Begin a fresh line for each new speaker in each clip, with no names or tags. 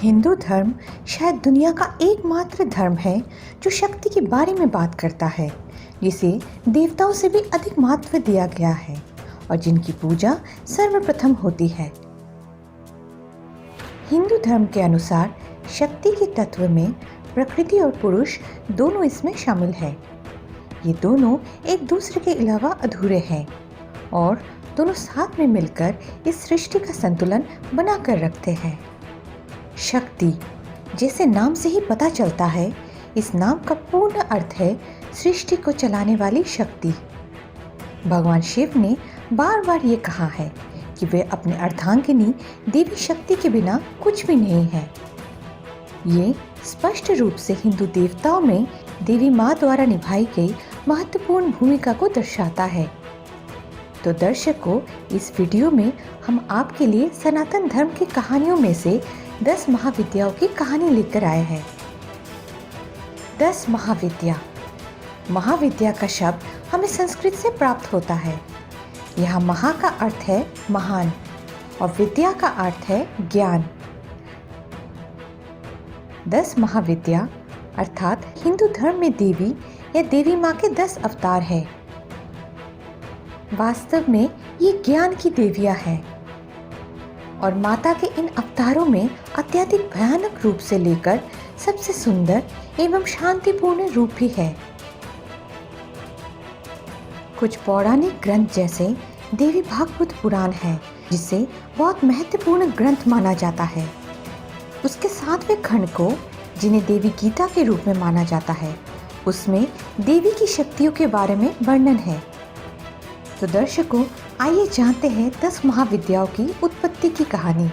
हिंदू धर्म शायद दुनिया का एकमात्र धर्म है जो शक्ति के बारे में बात करता है, जिसे देवताओं से भी अधिक महत्व दिया गया है और जिनकी पूजा सर्वप्रथम होती है। हिंदू धर्म के अनुसार शक्ति के तत्व में प्रकृति और पुरुष दोनों इसमें शामिल है। ये दोनों एक दूसरे के अलावा अधूरे हैं और दोनों साथ में मिलकर इस सृष्टि का संतुलन बनाकर रखते हैं। शक्ति, जैसे नाम से ही पता चलता है, इस नाम का पूर्ण अर्थ है सृष्टि को चलाने वाली शक्ति। भगवान शिव ने बार बार ये कहा है कि वे अपने अर्धांगिनी देवी शक्ति के बिना कुछ भी नहीं है। ये स्पष्ट रूप से हिंदू देवताओं में देवी माँ द्वारा निभाई गई महत्वपूर्ण भूमिका को दर्शाता है। तो दर्शकों, इस वीडियो में हम आपके लिए सनातन धर्म की कहानियों में से 10 महाविद्याओं की कहानी लेकर आए हैं। 10 महाविद्या। महाविद्या का शब्द हमें संस्कृत से प्राप्त होता है। यहाँ महा का अर्थ है महान और विद्या का अर्थ है ज्ञान। 10 महाविद्या अर्थात हिंदू धर्म में देवी या देवी माँ के 10 अवतार हैं। वास्तव में ये ज्ञान की देवियाँ हैं और माता के इन अवतारों में अत्यधिक भयानक रूप से लेकर सबसे सुंदर एवं शांतिपूर्ण रूप भी है। कुछ पौराणिक ग्रंथ जैसे देवी भागवत पुराण है, जिसे बहुत महत्वपूर्ण ग्रंथ माना जाता है। उसके 7वें खंड को, जिन्हें देवी गीता के रूप में माना जाता है, उसमें देवी की शक्तियों के बारे में वर्णन है। तो दर्शकों, आइए जानते हैं 10 महाविद्याओं की उत्पत्ति की कहानी।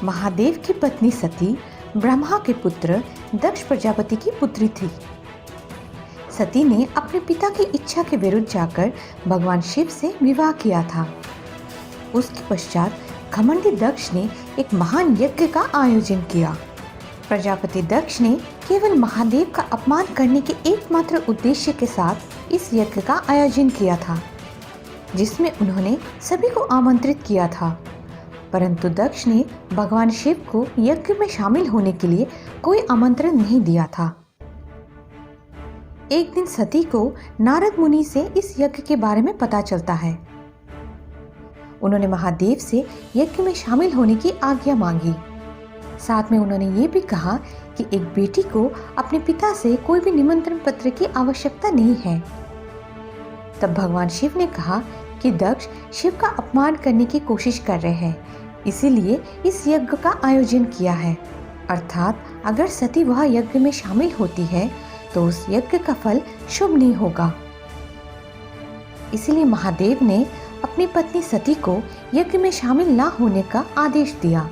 महादेव की पत्नी सती ब्रह्मा के पुत्र दक्ष प्रजापति की पुत्री थी। सती ने अपने पिता की इच्छा के विरुद्ध जाकर भगवान शिव से विवाह किया था। उसके पश्चात घमंडी दक्ष ने एक महान यज्ञ का आयोजन किया। प्रजापति दक्ष ने केवल महादेव का अपमान करने के एकमात्र उद्देश्य के साथ इस यज्ञ का आयोजन किया था, जिसमें उन्होंने सभी को आमंत्रित किया था। परंतु दक्ष ने भगवान शिव को यज्ञ में शामिल होने के लिए कोई आमंत्रण नहीं दिया था। एक दिन सती को नारद मुनि से इस यज्ञ के बारे में पता चलता है। उन्होंने महादेव से यज्ञ में शामिल होने की आज्ञा मांगी। साथ में उन्होंने ये भी कहा कि एक बेटी को अपने पिता से कोई भी निमंत्रण पत्र की आवश्यकता नहीं है। तब भगवान शिव ने कहा कि दक्ष शिव का अपमान करने की कोशिश कर रहे हैं, इसीलिए इस यज्ञ का आयोजन किया है। अर्थात अगर सती वह यज्ञ में शामिल होती है तो उस यज्ञ का फल शुभ नहीं होगा। इसीलिए महादेव ने अपनी पत्नी सती को यज्ञ में शामिल ना होने का आदेश दिया।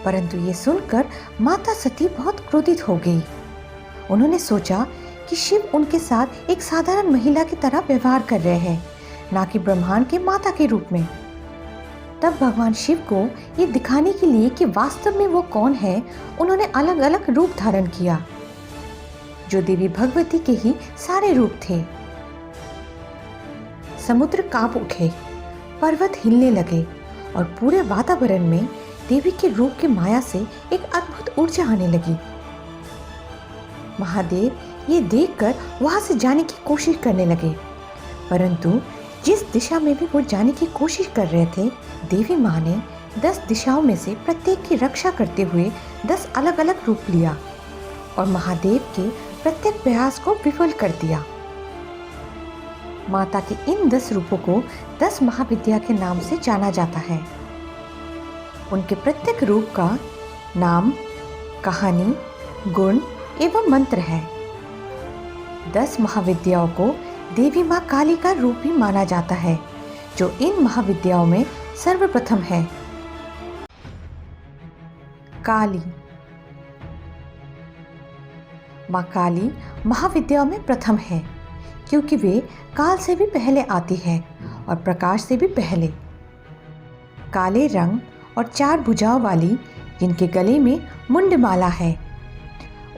परंतु ये सुनकर माता सती बहुत क्रोधित हो गई। उन्होंने सोचा कि शिव उनके साथ एक साधारण महिला की तरह व्यवहार कर रहे हैं, ना कि ब्रह्मांड के माता के रूप में। तब भगवान शिव को ये दिखाने के लिए कि वास्तव में वो कौन है, उन्होंने अलग अलग रूप धारण किया, जो देवी भगवती के ही सारे रूप थे। समुद्र कांप उठे, पर्वत हिलने लगे और पूरे वातावरण में देवी के रूप की माया से एक अद्भुत ऊर्जा आने लगी। महादेव ये देखकर वहां से जाने की कोशिश करने लगे, परंतु जिस दिशा में भी वो जाने की कोशिश कर रहे थे, देवी माँ ने 10 दिशाओं में से प्रत्येक की रक्षा करते हुए 10 अलग अलग रूप लिया और महादेव के प्रत्येक प्रयास को विफल कर दिया। माता के इन 10 रूपों को 10 महाविद्या के नाम से जाना जाता है। उनके प्रत्येक रूप का नाम, कहानी, गुण एवं मंत्र है। 10 महाविद्याओं को देवी माँ काली का रूप भी माना जाता है, जो इन महाविद्याओं में सर्वप्रथम है। काली। माँ काली महाविद्याओं में प्रथम है, क्योंकि वे काल से भी पहले आती है और प्रकाश से भी पहले। काले रंग और 4 भुजाओं वाली, जिनके गले में मुंडमाला है।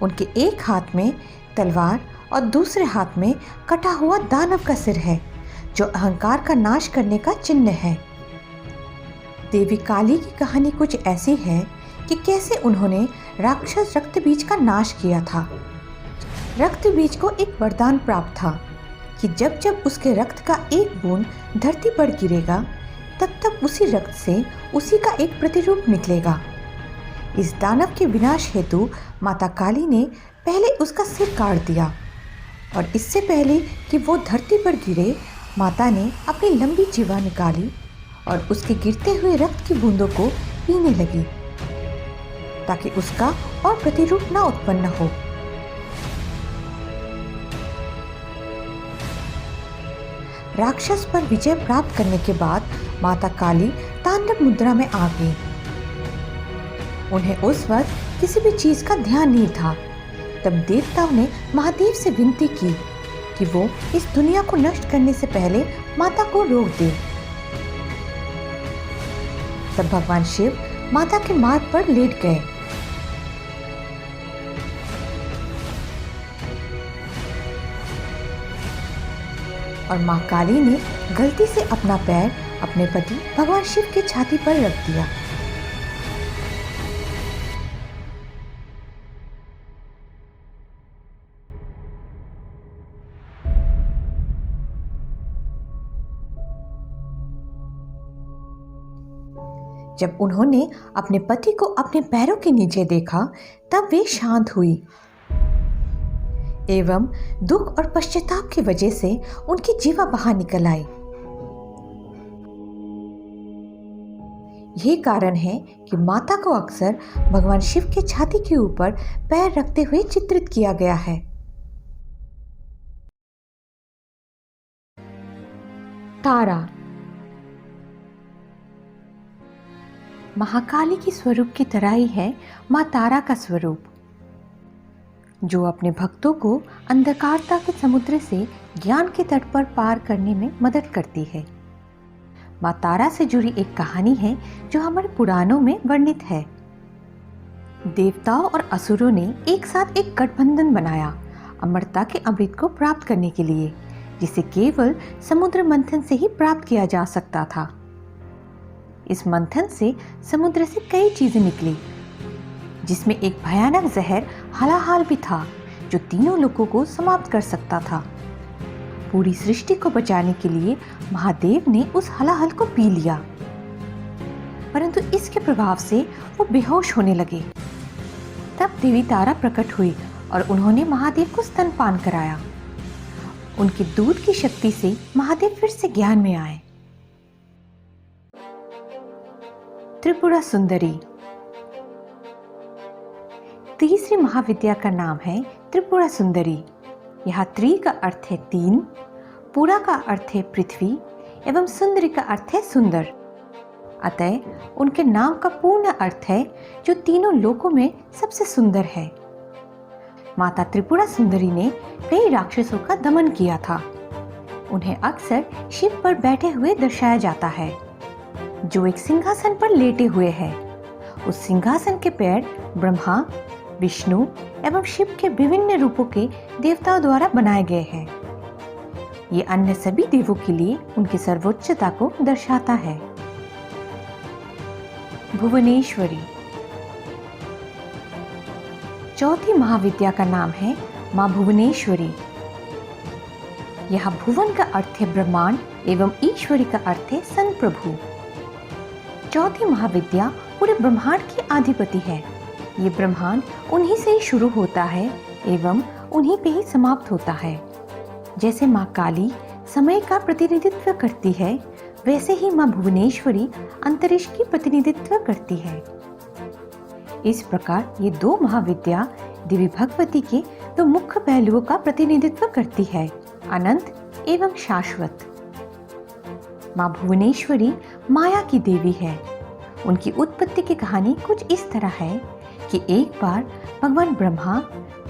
उनके एक हाथ में तलवार और दूसरे हाथ में कटा हुआ दानव का सिर है, जो अहंकार का नाश करने का चिन्ह है। देवी काली की कहानी कुछ ऐसी है कि कैसे उन्होंने राक्षस रक्त बीज का नाश किया था। रक्त बीज को एक वरदान प्राप्त था कि जब जब उसके रक्त का एक बूंद धरती पर गिरेगा तब तब उसी रक्त से उसी का एक प्रतिरूप निकलेगा। इस दानव के विनाश हेतु माता काली ने पहले उसका सिर काट दिया और इससे पहले कि वो धरती पर गिरे, माता ने अपनी लंबी जीवा निकाली और उसके गिरते हुए रक्त की बूंदों को पीने लगी ताकि उसका और प्रतिरूप न उत्पन्न हो। राक्षस पर विजय प्राप्त करने के बाद माता काली तांडव मुद्रा में आ गई। उन्हें उस वक्त किसी भी चीज का ध्यान नहीं था। तब देवताओं ने महादेव से विनती की कि वो इस दुनिया को नष्ट करने से पहले माता को रोक दे। तब भगवान शिव माता के मार्ग पर लेट गए। और मां काली ने गलती से अपना पैर अपने पति भगवान शिव की छाती पर रख दिया। जब उन्होंने अपने पति को अपने पैरों के नीचे देखा तब वे शांत हुई एवं दुख और पश्चाताप की वजह से उनकी जीवा बाहर निकल आई। यही कारण है कि माता को अक्सर भगवान शिव के छाती के ऊपर पैर रखते हुए चित्रित किया गया है। तारा महाकाली की स्वरूप की तरह ही है मां तारा का स्वरूप, जो अपने भक्तों को अंधकारता के समुद्र से ज्ञान के तट पर पार करने में मदद करती है। मां तारा से जुड़ी एक कहानी है जो हमारे पुराणों में वर्णित है। देवताओं और असुरों ने एक साथ एक गठबंधन बनाया अमरता के अमृत को प्राप्त करने के लिए, जिसे केवल समुद्र मंथन से ही प्राप्त किया जा सकता था। इस मंथन से समुद्र से कई चीजें निकली, जिसमें एक भयानक जहर हलाहल भी था जो तीनों लोगों को समाप्त कर सकता था। पूरी सृष्टि को बचाने के लिए महादेव ने उस हलाहल को पी लिया, परंतु इसके प्रभाव से वो बेहोश होने लगे। तब देवी तारा प्रकट हुई और उन्होंने महादेव को स्तनपान कराया। उनके दूध की शक्ति से महादेव फिर से ज्ञान में आए। त्रिपुरा सुंदरी तीसरी महाविद्या का नाम है त्रिपुरा सुंदरी। यहाँ त्रि का अर्थ है तीन, पुरा का अर्थ है पृथ्वी एवं सुंदरी का अर्थ है सुंदर। अतः उनके नाम का पूर्ण अर्थ है जो तीनों लोकों में सबसे सुंदर है। माता त्रिपुरा सुंदरी ने कई राक्षसों का दमन किया था। उन्हें अक्सर शिव पर बैठे हुए दर्शाया जाता है, जो एक सिंहासन पर लेटे हुए है। उस सिंहासन के पैर ब्रह्मा, विष्णु एवं शिव के विभिन्न रूपों के देवताओं द्वारा बनाए गए हैं। ये अन्य सभी देवों के लिए उनकी सर्वोच्चता को दर्शाता है। भुवनेश्वरी चौथी महाविद्या का नाम है मां भुवनेश्वरी। यहाँ भुवन का अर्थ है ब्रह्मांड एवं ईश्वरी का अर्थ है सन प्रभु। चौथी महाविद्या पूरे ब्रह्मांड की अधिपति है। ये ब्रह्मांड उन्हीं से ही शुरू होता है एवं उन्हीं पे ही समाप्त होता है। जैसे माँ काली समय का प्रतिनिधित्व करती है, वैसे ही माँ भुवनेश्वरी अंतरिक्ष की प्रतिनिधित्व करती है। इस प्रकार ये दो महाविद्या देवी भगवती के दो मुख्य पहलुओं का प्रतिनिधित्व करती है, अनंत एवं शाश्वत। माँ भुवनेश्वरी माया की देवी है। उनकी उत्पत्ति की कहानी कुछ इस तरह है कि एक बार भगवान ब्रह्मा,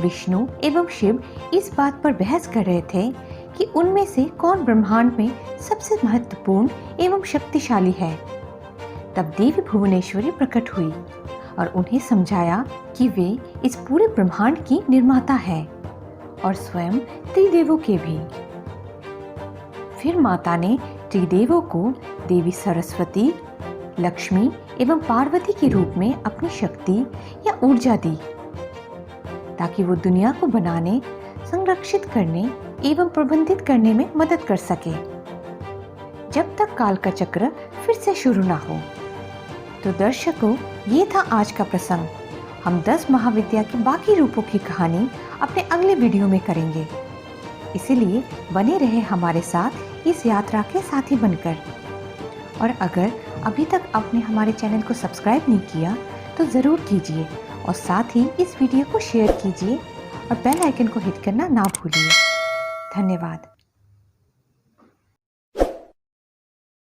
विष्णु एवं शिव इस बात पर बहस कर रहे थे कि उनमें से कौन ब्रह्मांड में सबसे महत्वपूर्ण एवं शक्तिशाली है। तब देवी भुवनेश्वरी प्रकट हुई और उन्हें समझाया कि वे इस पूरे ब्रह्मांड की निर्माता है और स्वयं त्रिदेवों के भी। फिर माता ने त्रिदेवों को देवी सरस्वती, लक्ष्मी एवं पार्वती के रूप में अपनी शक्ति या ऊर्जा दी, ताकि वो दुनिया को बनाने, संरक्षित करने एवं प्रबंधित करने में मदद कर सके, जब तक काल का चक्र फिर से शुरू ना हो। तो दर्शकों, ये था आज का प्रसंग। हम 10 महाविद्या के बाकी रूपों की कहानी अपने अगले वीडियो में करेंगे, इसीलिए बने रहे हमारे साथ इस यात्रा के साथी बनकर। और अगर अभी तक आपने हमारे चैनल को सब्सक्राइब नहीं किया तो ज़रूर कीजिए और साथ ही इस वीडियो को शेयर कीजिए और बेल आइकन को हिट करना ना भूलिए। धन्यवाद।